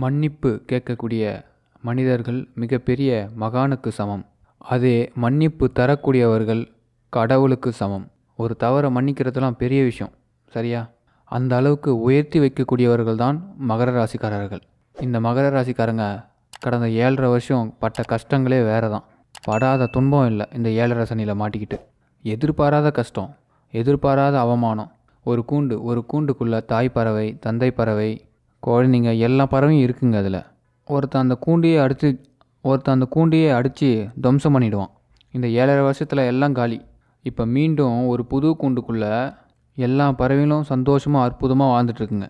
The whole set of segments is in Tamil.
மன்னிப்பு கேட்கக்கூடிய மனிதர்கள் மிகப்பெரிய மகானுக்கு சமம். அதே மன்னிப்பு தரக்கூடியவர்கள் கடவுளுக்கு சமம். ஒரு தவறை மன்னிக்கிறதுலாம் பெரிய விஷயம், சரியா? அந்த அளவுக்கு உயர்த்தி வைக்கக்கூடியவர்கள் தான் மகர ராசிக்காரர்கள். இந்த மகர ராசிக்காரங்க கடந்த 7.5 வருஷம் பட்ட கஷ்டங்களே வேறு தான். படாத துன்பம் இல்லை. இந்த 7.5 சனியில் மாட்டிக்கிட்டு எதிர்பாராத கஷ்டம், எதிர்பாராத அவமானம். ஒரு கூண்டுக்குள்ளே தாய் பறவை, தந்தை பறவை, குழந்தைங்க எல்லா பறவையும் இருக்குங்க. அதில் ஒருத்தன் அந்த கூண்டையே அடித்து துவம்சம் பண்ணிவிடுவான். இந்த 7.5 வருஷத்தில் எல்லாம் காலி. இப்போ மீண்டும் ஒரு புது கூண்டுக்குள்ளே எல்லா பறவைகளும் சந்தோஷமாக அற்புதமாக வாழ்ந்துட்டுருக்குங்க.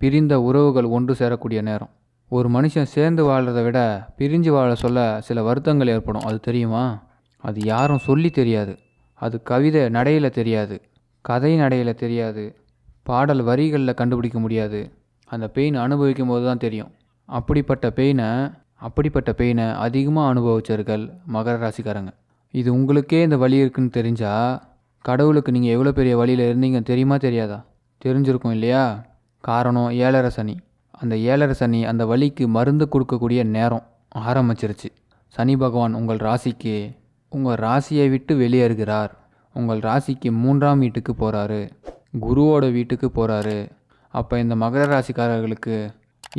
பிரிந்த உறவுகள் ஒன்று சேரக்கூடிய நேரம். ஒரு மனுஷன் சேர்ந்து வாழ்கிறத விட பிரிஞ்சு வாழ சொல்ல சில வருத்தங்கள் ஏற்படும். அது தெரியுமா? அது யாரும் சொல்லி தெரியாது. அது கவிதை நடையில் தெரியாது, கதை நடையில் தெரியாது, பாடல் வரிகளில் கண்டுபிடிக்க முடியாது. அந்த பெயின் அனுபவிக்கும் போது தான் தெரியும். அப்படிப்பட்ட பெயினை அதிகமாக அனுபவிச்சவர்கள் மகர ராசிக்காரங்க. இது உங்களுக்கே இந்த வலி இருக்குன்னு தெரிஞ்சால் கடவுளுக்கு நீங்கள் எவ்வளோ பெரிய வழியில் இருந்தீங்க தெரியுமா தெரியாதா? தெரிஞ்சிருக்கும் இல்லையா? காரணம் 7.5 சனி. அந்த 7.5 சனி அந்த வலிக்கு மருந்து கொடுக்கக்கூடிய நேரம் ஆரம்பிச்சிருச்சு. சனி பகவான் உங்கள் ராசியை விட்டு வெளியேறுகிறார். உங்கள் ராசிக்கு 3ஆம் வீட்டுக்கு போகிறாரு, குருவோட வீட்டுக்கு போகிறாரு. அப்போ இந்த மகர ராசிக்காரர்களுக்கு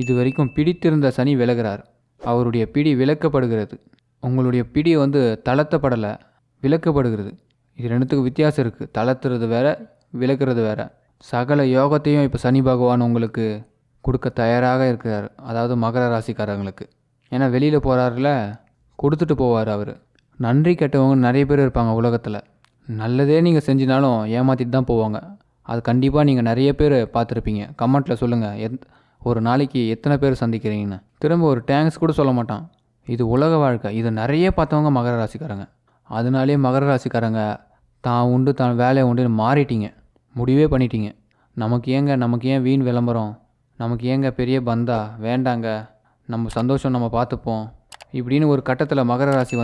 இது வரைக்கும் பிடித்திருந்த சனி விலகிறார். அவருடைய பிடி விலக்கப்படுகிறது. உங்களுடைய பிடி தளர்த்தப்படலை, விலக்கப்படுகிறது. இது ரெண்டுத்துக்கும் வித்தியாசம் இருக்குது. தளர்த்துறது வேற, விலக்கிறது வேற. சகல யோகத்தையும் இப்போ சனி பகவான் உங்களுக்கு கொடுக்க தயாராக இருக்கிறார். அதாவது மகர ராசிக்காரங்களுக்கு. ஏன்னா வெளியில் போகிறாருல, கொடுத்துட்டு போவார் அவர். நன்றி கெட்டவங்க நிறைய பேர் இருப்பாங்க உலகத்தில். நல்லதே நீங்கள் செஞ்சினாலும் ஏமாற்றிட்டு தான் போவாங்க. அது கண்டிப்பாக நீங்கள் நிறைய பேர் பார்த்துருப்பீங்க. கமெண்ட்டில் சொல்லுங்கள், ஒரு நாளைக்கு எத்தனை பேர் சந்திக்கிறீங்கன்னு. திரும்ப ஒரு தேங்க்ஸ் கூட சொல்ல மாட்டான். இது உலக வாழ்க்கை. இது நிறைய பார்த்தவங்க மகர ராசிக்காரங்க. அதனாலே மகர ராசிக்காரங்க தான் உண்டு தான் வேலையை உண்டுன்னு மாறிட்டீங்க, முடிவே பண்ணிட்டீங்க. நமக்கு ஏன் வீண் விளம்பரம், நமக்கு ஏங்க பெரிய பந்தா, வேண்டாங்க, நம்ம சந்தோஷம் நம்ம பார்த்துப்போம் இப்படின்னு ஒரு கட்டத்தில் மகர ராசி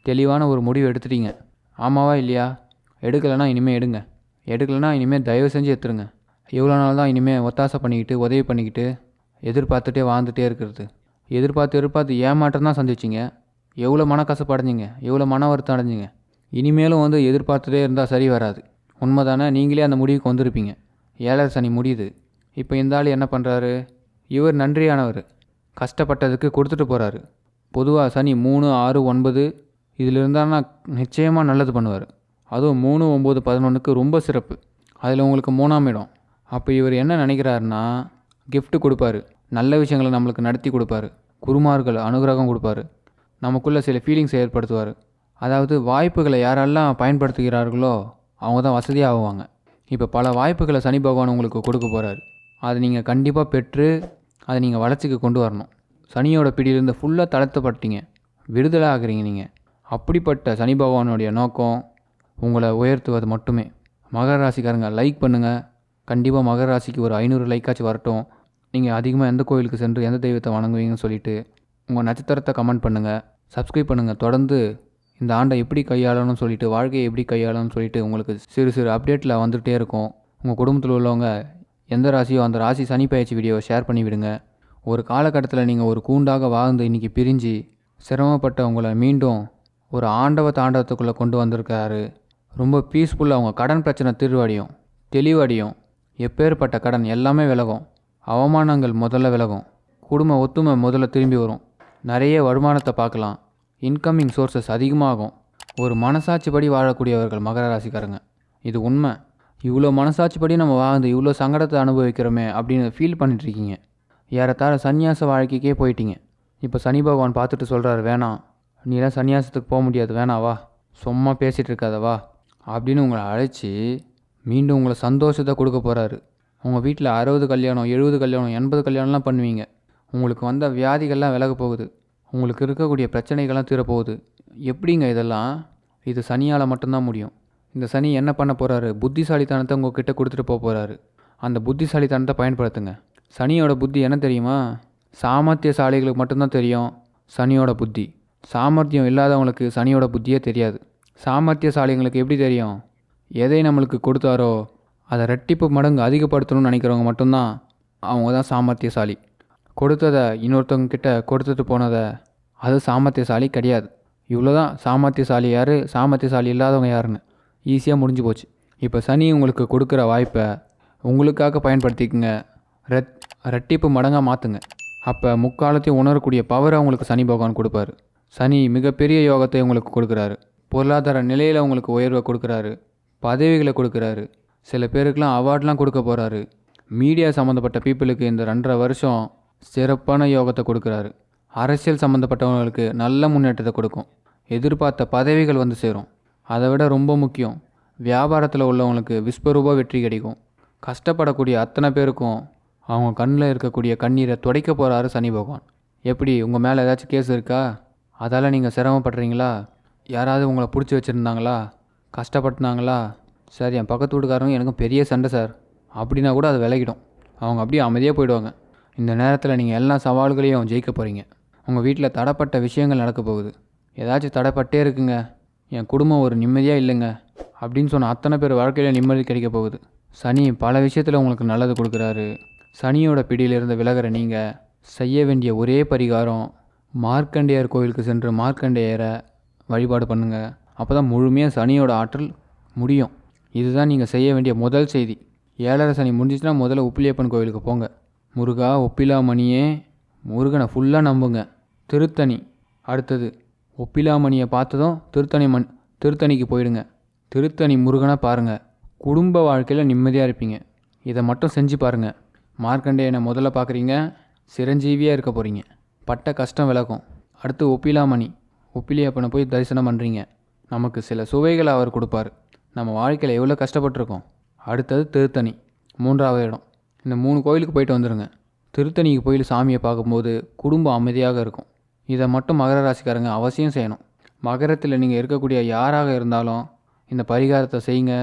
தெளிவான ஒரு முடிவு எடுத்துட்டீங்க. ஆமாவா இல்லையா? எடுக்கலைன்னா இனிமேல் எடுங்க. எடுக்கலைன்னா இனிமேல் தயவு செஞ்சு எடுத்துருங்க. எவ்வளோ நாள் தான் இனிமேல் ஒத்தாசை பண்ணிக்கிட்டு உதவி பண்ணிக்கிட்டு எதிர்பார்த்துட்டே வாழ்ந்துகிட்டே இருக்கிறது? எதிர்பார்த்து ஏமாற்றம் தான் சந்திச்சிங்க. எவ்வளோ மனக்கசப்பு அடைஞ்சிங்க, எவ்வளோ மன வருத்தம் அடைஞ்சிங்க. இனிமேலும் எதிர்பார்த்துட்டே இருந்தால் சரி வராது. உண்மை தானே? நீங்களே அந்த முடிவுக்கு வந்திருப்பீங்க. 7.5 சனி முடியுது. இப்போ இந்த ஆள் என்ன பண்ணுறாரு? இவர் நன்றியானவர். கஷ்டப்பட்டதுக்கு கொடுத்துட்டு போகிறாரு. பொதுவாக சனி 3, 6, 9 இதில் இருந்தான்னா நிச்சயமாக நல்லது பண்ணுவார். அதுவும் 3, 9, 11க்கு ரொம்ப சிறப்பு. அதில் உங்களுக்கு 3ஆம் இடம். அப்போ இவர் என்ன நினைக்கிறாருன்னா, gift கொடுப்பாரு, நல்ல விஷயங்களை நம்மளுக்கு நடத்தி கொடுப்பாரு, குருமார்கள் அனுகிரகம் கொடுப்பாரு, நமக்குள்ளே சில ஃபீலிங்ஸை ஏற்படுத்துவார். அதாவது வாய்ப்புகளை யாரெல்லாம் பயன்படுத்துகிறார்களோ அவங்க தான் வசதியாக ஆகுவாங்க. இப்போ பல வாய்ப்புகளை சனி பகவான் உங்களுக்கு கொடுக்க போகிறாரு. அதை நீங்கள் கண்டிப்பாக பெற்று அதை நீங்கள் வளர்ச்சிக்கு கொண்டு வரணும். சனியோட பிடியிலிருந்து ஃபுல்லாக தளர்த்தப்பட்டீங்க, விடுதலை ஆகுறீங்க நீங்கள். அப்படிப்பட்ட சனி பகவானுடைய நோக்கம் உங்களை உயர்த்துவது மட்டுமே. மகர ராசிக்காரங்க லைக் பண்ணுங்கள். கண்டிப்பாக மகர ராசிக்கு ஒரு 500 லைக்காச்சும் வரட்டும். நீங்கள் அதிகமாக எந்த கோயிலுக்கு சென்று எந்த தெய்வத்தை வணங்குவீங்கன்னு சொல்லிவிட்டு உங்கள் நட்சத்திரத்தை கமெண்ட் பண்ணுங்கள், சப்ஸ்கிரைப் பண்ணுங்கள். தொடர்ந்து இந்த ஆண்டை எப்படி கையாளணும்னு சொல்லிட்டு, வாழ்க்கையை எப்படி கையாளணும்னு சொல்லிட்டு உங்களுக்கு சிறு அப்டேட்டில் வந்துகிட்டே இருக்கும். உங்கள் குடும்பத்தில் உள்ளவங்க எந்த ராசியோ அந்த ராசி சனி பயிற்சி வீடியோவை ஷேர் பண்ணி விடுங்க. ஒரு காலகட்டத்தில் நீங்கள் ஒரு கூண்டாக வாழ்ந்து இன்றைக்கி பிரிஞ்சு சிரமப்பட்ட உங்களை மீண்டும் ஒரு ஆண்டவ தாண்டவத்துக்குள்ளே கொண்டு வந்திருக்காரு. ரொம்ப பீஸ்ஃபுல்லாக உங்கள் கடன் பிரச்சனை தீர்வடையும், தெளிவடையும். எப்பேற்பட்ட கடன் எல்லாமே விலகும். அவமானங்கள் முதல்ல விலகும். குடும்ப ஒத்துமை முதல்ல திரும்பி வரும். நிறைய வருமானத்தை பார்க்கலாம். இன்கமிங் சோர்ஸஸ் அதிகமாகும். ஒரு மனசாட்சிப்படி வாழக்கூடியவர்கள் மகர ராசிக்காரங்க. இது உண்மை. இவ்வளோ மனசாட்சிப்படி நம்ம வாழ்ந்து இவ்வளோ சங்கடத்தை அனுபவிக்கிறோமே அப்படின்னு ஃபீல் பண்ணிட்டுருக்கீங்க. ஏறத்தாழ சன்னியாச வாழ்க்கைக்கே போயிட்டீங்க. இப்போ சனி பகவான் பார்த்துட்டு சொல்கிறாரு, வேணாம், நீலாம் சன்னியாசத்துக்கு போக முடியாது, வேணாவா, சும்மா பேசிகிட்டு இருக்காதவா அப்படின்னு உங்களை அழைச்சி மீண்டும் உங்களை சந்தோஷத்தை கொடுக்க போகிறாரு. உங்கள் வீட்டில் 60 கல்யாணம், 70 கல்யாணம், 80 கல்யாணம்லாம் பண்ணுவீங்க. உங்களுக்கு வந்த வியாதிகள்லாம் விலக போகுது. உங்களுக்கு இருக்கக்கூடிய பிரச்சனைகள்லாம் தீரப்போகுது. எப்படிங்க இதெல்லாம்? இது சனியால் மட்டும்தான் முடியும். இந்த சனி என்ன பண்ண போகிறாரு? புத்திசாலித்தனத்தை உங்கள்கிட்ட கொடுத்துட்டு போகிறாரு. அந்த புத்திசாலித்தனத்தை பயன்படுத்துங்க. சனியோட புத்தி என்ன தெரியுமா? சாமர்த்தியசாலிகளுக்கு மட்டும்தான் தெரியும் சனியோட புத்தி. சாமர்த்தியம் இல்லாதவங்களுக்கு சனியோட புத்தியே தெரியாது. சாமர்த்தியசாலிங்களுக்கு எப்படி தெரியும்? எதை நம்மளுக்கு கொடுத்தாரோ அதை ரெட்டிப்பு மடங்கு அதிகப்படுத்தணும்னு நினைக்கிறவங்க மட்டும்தான் அவங்க தான் சாமர்த்தியசாலி. கொடுத்ததை இன்னொருத்தவங்க கிட்ட கொடுத்துட்டு போனதை அது சாமர்த்தியசாலி கிடையாது. இவ்வளோ தான் சாமர்த்தியசாலி யார், சாமர்த்தியசாலி இல்லாதவங்க யாருன்னு ஈஸியாக முடிஞ்சு போச்சு. இப்போ சனி உங்களுக்கு கொடுக்குற வாய்ப்பை உங்களுக்காக பயன்படுத்திக்கங்க. ரெட்டிப்பு மடங்காக மாற்றுங்க. அப்போ முக்காலத்தையும் உணரக்கூடிய பவரை உங்களுக்கு சனி பகவான் கொடுப்பாரு. சனி மிகப்பெரிய யோகத்தை உங்களுக்கு கொடுக்குறாரு. பொருளாதார நிலையில் உங்களுக்கு உயர்வை கொடுக்குறாரு. பதவிகளை கொடுக்குறாரு. சில பேருக்கெலாம் அவார்ட்லாம் கொடுக்க போகிறாரு. மீடியா சம்மந்தப்பட்ட பீப்புளுக்கு இந்த 2.5 வருஷம் சிறப்பான யோகத்தை கொடுக்குறாரு. அரசியல் சம்மந்தப்பட்டவங்களுக்கு நல்ல முன்னேற்றத்தை கொடுக்கும். எதிர்பார்த்த பதவிகள் வந்து சேரும். அதை விட ரொம்ப முக்கியம், வியாபாரத்தில் உள்ளவங்களுக்கு விஸ்வரூப வெற்றி கிடைக்கும். கஷ்டப்படக்கூடிய அத்தனை பேருக்கும் அவங்க கண்ணில் இருக்கக்கூடிய கண்ணீரை துடைக்க போகிறாரு சனி பகவான். எப்படி, உங்கள் மேலே ஏதாச்சும் கேஸ் இருக்கா? அதால் நீங்கள் சிரமப்படுறீங்களா? யாராவது உங்களை பிடிச்சி வச்சுருந்தாங்களா? கஷ்டப்படுத்தினாங்களா? சார், என் பக்கத்து வீட்டுக்காரங்க எனக்கும் பெரிய சண்டை சார் அப்படின்னா கூட அது விலகிடும். அவங்க அப்படியே அமைதியாக போயிடுவாங்க. இந்த நேரத்தில் நீங்கள் எல்லா சவால்களையும் ஜெயிக்க போகிறீங்க. உங்கள் வீட்டில் தடைப்பட்ட விஷயங்கள் நடக்க போகுது. ஏதாச்சும் தடைப்பட்டே இருக்குங்க, என் குடும்பம் ஒரு நிம்மதியாக இல்லைங்க அப்படின்னு சொன்ன அத்தனை பேர் வாழ்க்கையில் நிம்மதி கிடைக்க போகுது. சனி பல விஷயத்தில் உங்களுக்கு நல்லது கொடுக்குறாரு. சனியோட பிடியிலிருந்து விலகிற நீங்கள் செய்ய வேண்டிய ஒரே பரிகாரம், மார்க்கண்டேயர் கோயிலுக்கு சென்று மார்க்கண்டேயரை வழிபாடு பண்ணுங்கள். அப்போ தான் முழுமையாக சனியோட ஆற்றல் முடியும். இதுதான் நீங்கள் செய்ய வேண்டிய முதல் செய்தி. 7.5 சனி முடிஞ்சிச்சுன்னா முதல்ல உப்பிலியப்பன் கோயிலுக்கு போங்க. முருகா ஒப்பிலாமணியே, முருகனை ஃபுல்லாக நம்புங்க. திருத்தணி அடுத்தது. ஒப்பிலாமணியை பார்த்ததும் திருத்தணிக்கு போயிடுங்க. திருத்தணி முருகனை பாருங்கள். குடும்ப வாழ்க்கையில் நிம்மதியாக இருப்பீங்க. இதை மட்டும் செஞ்சு பாருங்கள். மார்க்கண்டேயனை முதல்ல பார்க்குறீங்க, சிரஞ்சீவியாக இருக்க போகிறீங்க. பட்ட கஷ்டம் விலகும். அடுத்து ஒப்பிலாமணி, ஒப்பிலியப்பனை போய் தரிசனம் பண்ணுறீங்க. நமக்கு சில சுவைகளை அவர் கொடுப்பார். நம்ம வாழ்க்கையில் எவ்வளோ கஷ்டப்பட்டுருக்கோம். அடுத்தது திருத்தணி, 3வது இடம். இந்த 3 கோயிலுக்கு போயிட்டு வந்துடுங்க. திருத்தணிக்கு போய் சாமியை பார்க்கும்போது குடும்பம் அமைதியாக இருக்கும். இதை மட்டும் மகர ராசிக்காரங்க அவசியம் செய்யணும். மகரத்தில் நீங்கள் இருக்கக்கூடிய யாராக இருந்தாலும் இந்த பரிகாரத்தை செய்யுங்க.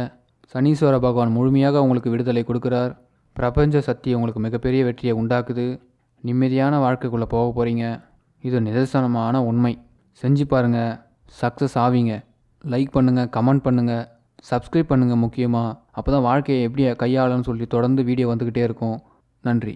சனீஸ்வர பகவான் முழுமையாக உங்களுக்கு விடுதலை கொடுக்குறார். பிரபஞ்ச சக்தி உங்களுக்கு மிகப்பெரிய வெற்றியை உண்டாக்குது. நிம்மதியான வாழ்க்கைக்குள்ளே போக போகிறீங்க. இது நிதர்சனமான உண்மை. செஞ்சு பாருங்கள், சக்ஸஸ் ஆவீங்க. லைக் பண்ணுங்கள், கமெண்ட் பண்ணுங்கள், சப்ஸ்கிரைப் பண்ணுங்கள். முக்கியமாக அப்போ தான் வாழ்க்கையை எப்படி கையாளணும்னு சொல்லி தொடர்ந்து வீடியோ வந்துக்கிட்டே இருக்கும். நன்றி.